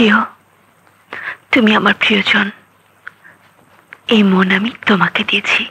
প্রিয়, তুমি আমার প্রিয়জন, এই মন আমি তোমাকে দিয়েছি।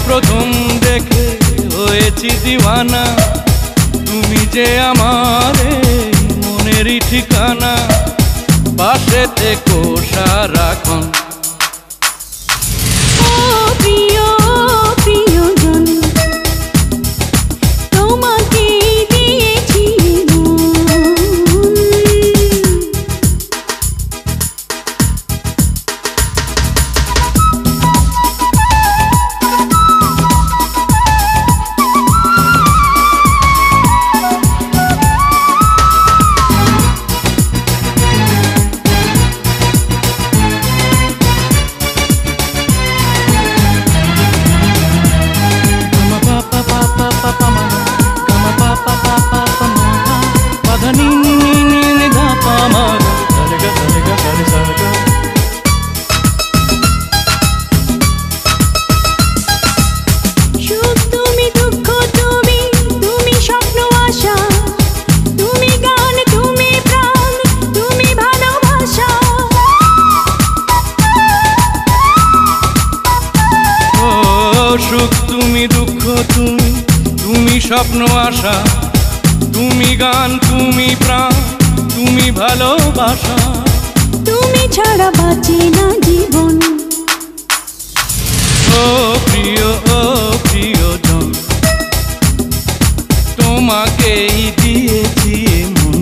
প্রথম দেখে হয়েছি দিওয়ানা, তুমি যে আমার মনেরই ঠিকানা, পাশে থেকো সারাক্ষণ। সুখ তুমি, দুঃখ তুমি, তুমি স্বপ্ন আশা, তুমি গান, তুমি প্রাণ, তুমি ভালোবাসা, তুমি ছাড়া বাঁচে না জীবন। ও প্রিয়, ও প্রিয়জন, তোমাকেই দিয়েছি মন।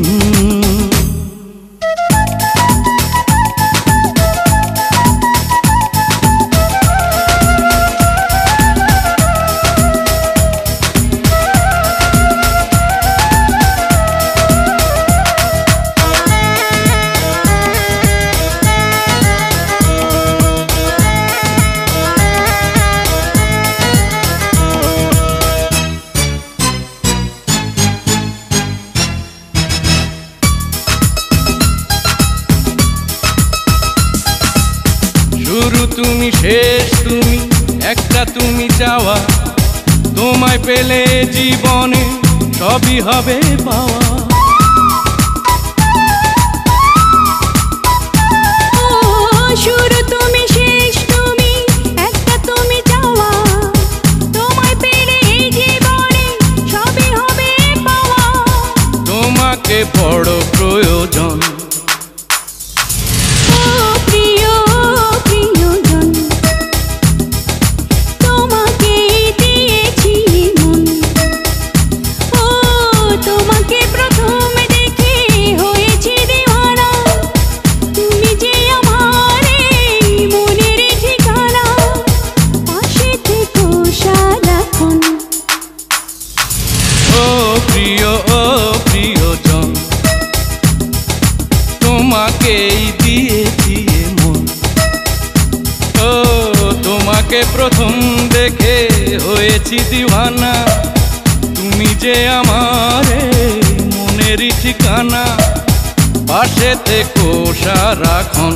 শুরু তুমি, শেষ তুমি, একটা তুমি চাওয়া, তোমায় পেলে জীবনে সবই হবে পাওয়া। শুরু তুমি, শেষ তুমি, একটা তুমি চাওয়া, তোমায় পেলে জীবনে সবই হবে পাওয়া। তোমাকে বড় প্রয়োজন। তোমাকেই দিয়েছি মন। ও তোমাকে প্রথম দেখে হয়েছি দিওয়ানা, তুমি যে আমার মনেরই ঠিকানা, পাশে থেকো সারাক্ষণ।